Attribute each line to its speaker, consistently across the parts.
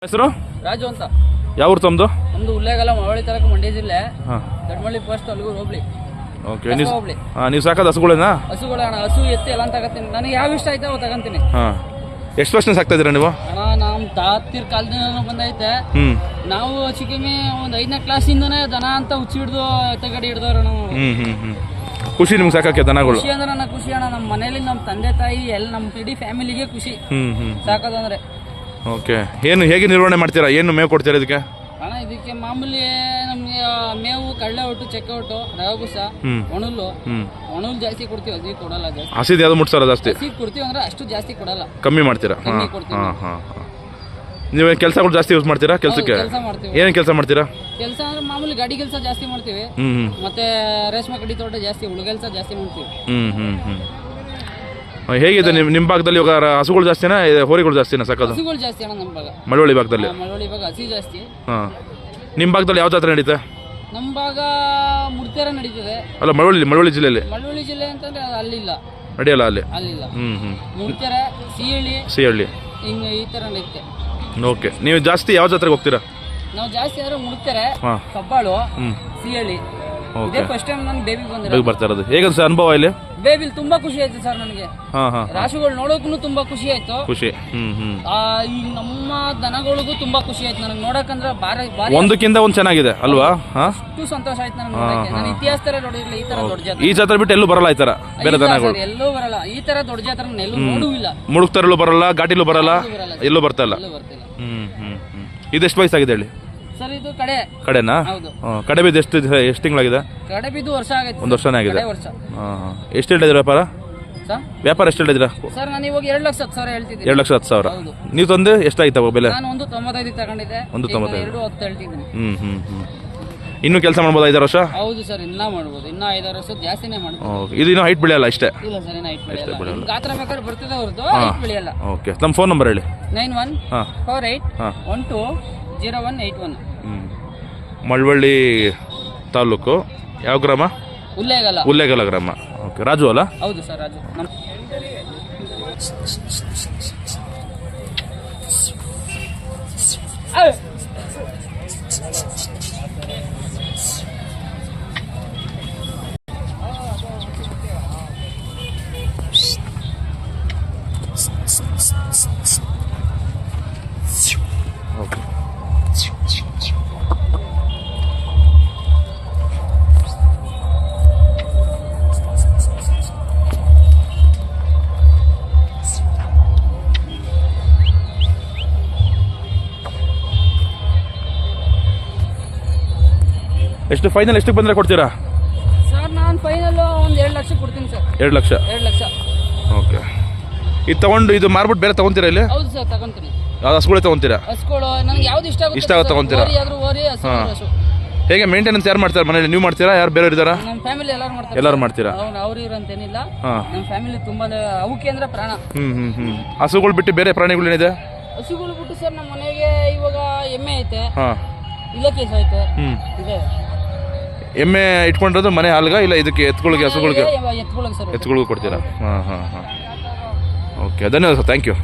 Speaker 1: ಹೆಸರು
Speaker 2: ರಾಜು ಅಂತ.
Speaker 1: ಯಾವ ಊರು ತಮ್ಮದು?
Speaker 2: ನಮ್ದು ಉಲ್ಲೇಗಲ ಮಳವಳ್ಳಿ ತಾಲೂಕು ಮಂಡ್ಯ ಜಿಲ್ಲೆ. ದೊಡ್ಡಮಳ್ಳಿ ಪೋಸ್ಟ್ ಅಲ್ಲಿಗೂ ಹೋಗ್ಲಿ.
Speaker 1: ಓಕೆ, ನೀವು ಸಾಕೋದು ಹಸುಗಳೇನಾ?
Speaker 2: ಹಸುಗಳು ಅಣ್ಣ, ಹಸು ಎತ್ತಿ ಎಲ್ಲ ತಗೋತೀನಿ. ನನಗೆ ಯಾವ ಇಷ್ಟ ಆಯ್ತು ಅವು ತಗೊಂತೀನಿ.
Speaker 1: ಎಷ್ಟು ವರ್ಷ ಸಾಕ್ತಾ ಇದ್ದೀರಾ ನೀವು?
Speaker 2: ಅಣ್ಣ ನಮ್ಮ ತಾತಿರ್ ಕಾಲದಿಂದ ಬಂದೈತೆ. ನಾವು ಚಿಕ್ಕಮ್ಮಿ ಒಂದು 5ನೇ ಕ್ಲಾಸಿಂದನೇ ದನ ಅಂತ ಹುಚ್ಚಿ ಹಿಡ್ದು ತಗಡಿ ಹಿಡ್ದವ್ರು ನಾವು.
Speaker 1: ಖುಷಿ ನಿಮ್ಗೆ ಸಾಕಕ್ಕೆ ದನಗಳು?
Speaker 2: ಖುಷಿ ಅಂದ್ರೆ ನನಗೆ ಖುಷಿ ಅಣ್ಣ. ನಮ್ಮ ಮನೇಲಿ ನಮ್ಮ ತಂದೆ ತಾಯಿ ಎಲ್ಲ ನಮ್ಮ ಇಡೀ ಫ್ಯಾಮಿಲಿಗೆ ಖುಷಿ ಸಾಕೋದಂದ್ರೆ.
Speaker 1: ಓಕೆ, ಏನು ಹೇಗೆ ನಿರ್ವಹಣೆ ಮಾಡ್ತೀರಾ? ಏನು ಮೇವು ಕೊಡ್ತೀರಾ ಇದಕ್ಕೆ?
Speaker 2: ಅಣ್ಣ ಇದಕ್ಕೆ ಮಾಮೂಲಿ ನಮ್ಗೆ ಮೇವು, ಕಡಲೆ ಒಟ್ಟು, ಚಕ್ಕೆ ಒಟ್ಟು, ರವಗುಸ, ಒಣಲು ಜಾಸ್ತಿ ಕೊಡ್ತೀವಿ. ಹಸಿ ಕೊಡಲ್ಲ ಜಾಸ್ತಿ.
Speaker 1: ಹಸಿದು ಯಾವ್ದು ಮುಟ್ಸಾರ ಜಾಸ್ತಿ?
Speaker 2: ಹಸಿ ಕೊಡ್ತೀವಿ ಅಂದ್ರೆ ಅಷ್ಟು ಜಾಸ್ತಿ ಕೊಡಲ್ಲ,
Speaker 1: ಕಮ್ಮಿ ಮಾಡ್ತೀರಾ? ನೀವು ಕೆಲಸಗಳು ಜಾಸ್ತಿ ಯೂಸ್ ಮಾಡ್ತೀರಾ ಕೆಲಸಕ್ಕೆ? ಏನೇನು ಕೆಲಸ ಮಾಡ್ತೀರಾ?
Speaker 2: ಕೆಲಸ ಅಂದ್ರೆ ಮಾಮೂಲಿ ಗಾಡಿ ಕೆಲಸ ಜಾಸ್ತಿ ಮಾಡ್ತೀವಿ. ಮತ್ತೆ ರೇಷ್ಮೆ ಕಡಿ ತೋಟ ಜಾಸ್ತಿ, ಹುಳು ಕೆಲಸ ಜಾಸ್ತಿ ಮಾಡ್ತೀವಿ.
Speaker 1: ಹೇಗಿದೆ ನಿಮ್ಮ ಭಾಗದಲ್ಲಿ ಇವಾಗ ಹಸುಗಳು ಜಾಸ್ತಿನಾ ಹೋರಿಗಳು ಜಾಸ್ತಿನಾ ಸಾಕೋದು?
Speaker 2: ಹಸುಗಳು ಜಾಸ್ತಿ ಅಣ್ಣ ನಮ್ಮ ಭಾಗ.
Speaker 1: ಮಳವಳ್ಳಿ ಭಾಗದಲ್ಲಿ?
Speaker 2: ಮಳವಳ್ಳಿ ಭಾಗ ಹಸಿ ಜಾಸ್ತಿ.
Speaker 1: ನಿಮ್ಮ ಭಾಗದಲ್ಲಿ ಯಾವ ಜಾತ್ರೆ ನಡೀತಾ?
Speaker 2: ನಮ್ಮ ಭಾಗ ಮುಡ್ತೇರ ನಡೀತದೆ.
Speaker 1: ಅಲ್ಲ, ಮಳವಳ್ಳಿ ಜಿಲ್ಲೆಯಲ್ಲಿ?
Speaker 2: ಮಳವಳ್ಳಿ ಜಿಲ್ಲೆ ಅಂತಂದ್ರೆ ಅಲ್ಲಿಲ್ಲ,
Speaker 1: ನಡೆಯಲ್ಲ ಅಲ್ಲಿ.
Speaker 2: ಅಲ್ಲಿಲ್ಲ. ಮುಡ್ತೇರ,
Speaker 1: ಸಿಹಳ್ಳಿ
Speaker 2: ಹಿಂಗೆ ಈ ತರ ನಡೀತೆ.
Speaker 1: ಓಕೆ, ನೀವು ಜಾಸ್ತಿ ಯಾವ ಜಾತ್ರೆಗೆ ಹೋಗ್ತೀರಾ?
Speaker 2: ನಾವು ಜಾಸ್ತಿ ಅಂದ್ರೆ ಮುಡ್ತೇರೆ, ಕಬ್ಬಾಳು, ಸಿಹಳ್ಳಿ. ಇದೇ ಫಸ್ಟ್ ಟೈಮ್ ನಾನು ಬೇಬಿಗೆ
Speaker 1: ಬರ್ತಾ ಇರೋದು. ಹೇಗೆ ಸರ್ ಅನುಭವ ಇಲ್ಲಿ?
Speaker 2: ಬೇಬಿಲ್ ತುಂಬಾ ಖುಷಿ ಆಯ್ತು ಸರ್ ನನಗೆ. ರಾಶಿಗಳು ನೋಡೋಕು ತುಂಬಾ ಖುಷಿ ಆಯ್ತು.
Speaker 1: ಖುಷಿ.
Speaker 2: ಈ ನಮ್ಮ ದನಗಳಿಗೂ ತುಂಬಾ ಖುಷಿ ಆಯ್ತು ನನಗೆ ನೋಡಕಂದ್ರೆ.
Speaker 1: ಒಂದಕ್ಕಿಂತ ಒಂದು ಚೆನ್ನಾಗಿದೆ ಅಲ್ವಾ?
Speaker 2: ಅಷ್ಟು ಸಂತೋಷ ಆಯ್ತು ನನಗೆ ನೋಡಕ್ಕೆ. ನಾನು ಇತಿಹಾಸ ತರ ನೋಡಿರ್ಲಿಲ್ಲ ಈ ತರ ದೊಡ್ಡ ಜಾತ್ರೆ.
Speaker 1: ಈ ಜಾತ್ರೆ ಬಿಟ್ಟು ಎಲ್ಲೂ ಬರಲ್ಲ ಈ ತರ ಬೇರೆ ದನಗಳು?
Speaker 2: ಎಲ್ಲೂ ಬರಲ್ಲ ಈ ತರ ದೊಡ್ಡ ಜಾತ್ರೆ ಎಲ್ಲೂ ನೋಡೂ ಇಲ್ಲ.
Speaker 1: ಮುಳುಗ್ತಾರಲ್ಲೂ ಬರಲ್ಲ, ಘಾಟಿಲೂ ಬರಲ್ಲ, ಎಲ್ಲೂ ಬರ್ತಾ ಇಲ್ಲ. ಇದೆಷ್ಟು ವಯಸ್ಸಾಗಿದೆ ಹೇಳಿ
Speaker 2: ಸರ್? ಇದು ಕಡೆನಾ? ಹೌದು.
Speaker 1: ಕಡೆ ಬಿದ್ದು ಎಷ್ಟು ತಿಂಗಳಾಗಿದೆ?
Speaker 2: ಕಡೆ ಬಿದ್ದು ವರ್ಷ ಆಗೈತೆ.
Speaker 1: ಒಂದು ವರ್ಷನೇ ಆಗಿದೆ. ಎಷ್ಟು ಹೇಳಿದ್ರಿ ವ್ಯಾಪಾರ ಎಷ್ಟು ಹೇಳಿದ್ರಾ
Speaker 2: ಸರ್? ನಾನು ಇವಾಗ 2,10,000 ಹೇಳ್ತಿದ್ದೀನಿ.
Speaker 1: 2,10,000 ನೀವು ತಂದು ಎಷ್ಟಾಯ್ತವ ಬೆಲೆ?
Speaker 2: ನಾನು 1,95 ತಗೊಂಡಿದ್ದೆ.
Speaker 1: 1,95.
Speaker 2: 2,10 ಹೇಳ್ತಿದ್ದೀನಿ.
Speaker 1: ಇನ್ನೂ ಕೆಲಸ ಮಾಡ್ಬೋದು 5 ವರ್ಷ?
Speaker 2: ಹೌದು ಸರ್, ಇನ್ನ ಮಾಡ್ಬೋದು. ಇನ್ನ 5 ವರ್ಷ ಜಾಸ್ತಿನೇ ಮಾಡ್ಬೋದು.
Speaker 1: ಇದು ಇನ್ನೂ ಹೈಟ್ ಬೆಳೆಯಲ್ಲ ಇಷ್ಟೇ?
Speaker 2: ಇಲ್ಲ ಸರ್, ಇನ್ನ ಹೈಟ್ ಬೆಳೆಯಲ್ಲ. ಗಾತ್ರ ಬೇಕಾದ್ರೆ ಬರ್ತದೆ ಹೊರತು ಹೈಟ್ ಬೆಳೆಯಲ್ಲ.
Speaker 1: ಓಕೆ, ನಮ್ಮ ಫೋನ್ ನಂಬರ್ ಹೇಳಿ.
Speaker 2: 91480181.
Speaker 1: ಮಳವಳ್ಳಿ ತಾಲೂಕು, ಯಾವ ಗ್ರಾಮ? ಉಲ್ಲೇಗಲ ಗ್ರಾಮ. ಓಕೆ, ರಾಜು ಅಲ್ಲ?
Speaker 2: ಹೌದು ಸರ್, ರಾಜು.
Speaker 1: ಓಕೆ, ಎಷ್ಟು ಫೈನಲ್ ಎಷ್ಟಕ್ಕೆ ಬಂದರೆ ಕೊಡ್ತೀರಾ
Speaker 2: ಸರ್? ನಾನು ಫೈನಲ್ ಒಂದು 2 ಲಕ್ಷ ಕೊಡ್ತೀನಿ ಸರ್.
Speaker 1: 2 ಲಕ್ಷ?
Speaker 2: 2 ಲಕ್ಷ.
Speaker 1: ಓಕೆ, ಇದು ತಗೊಂಡು ಇದು ಮಾರ್ಬಿಟ್ಟು ಬೇರೆ ತಗೊಂತೀರಾ ಇಲ್ಲಿ?
Speaker 2: ಹೌದು ಸರ್, ತಗೊಂತೀನಿ.
Speaker 1: ಯಾವ್ದು ಹಸುಗಳೇ ತಗೊಂತೀರಾ?
Speaker 2: ಹಸುಗಳು ನನಗೆ ಯಾವ್ದು ಇಷ್ಟ ಆಗುತ್ತೆ
Speaker 1: ತಗೊಂತೀರಾ? ಹೇಗೆ ಮೇಂಟೆನೆನ್ಸ್ ಯಾರು ಮಾಡ್ತಾರೆ ಮನೇಲಿ? ನೀವು ಮಾಡ್ತೀರಾ, ಯಾರು ಬೇರೆ ಇದ್ದಾರಾ?
Speaker 2: ನಮ್ಮ ಫ್ಯಾಮಿಲಿ ಎಲ್ಲರೂ ಮಾಡ್ತಾರೆ.
Speaker 1: ಎಲ್ಲರೂ ಮಾಡ್ತೀರಾ?
Speaker 2: ಅವ್ರು ಇರಂತೇನಿಲ್ಲ, ನಮ್ಮ ಫ್ಯಾಮಿಲಿ ತುಂಬಾ ಅವಕ್ಕೆ ಅಂದ್ರೆ ಪ್ರಾಣ.
Speaker 1: ಹಸುಗಳು ಬಿಟ್ಟು ಬೇರೆ ಪ್ರಾಣಿಗಳು ಏನಿದೆ?
Speaker 2: ಹಸುಗಳು ಬಿಟ್ಟು ಸರ್ ನಮ್ಮ ಮನೆಗೆ ಇವಾಗ ಎಮ್ಮೆ ಐತೆ, ಇಲಕೇಶ್ ಐತೆ, ಇದೆ.
Speaker 1: ಎಮ್ಮೆ ಇಟ್ಕೊಂಡಿರೋದು ಮನೆ ಹಾಲ್ಗ ಇಲ್ಲ ಇದಕ್ಕೆ ಎತ್ತುಗಳಿಗೆ ಹಸುಗಳಿಗೆ?
Speaker 2: ಎತ್ತುಗಳಿಗೆ ಸರ್.
Speaker 1: ಎತ್ತುಗಳಿಗೂ ಕೊಡ್ತೀರಾ? ಓಕೆ, ಧನ್ಯವಾದ ಸರ್, ಥ್ಯಾಂಕ್ ಯು.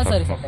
Speaker 2: ಸರಿ ಸರ್.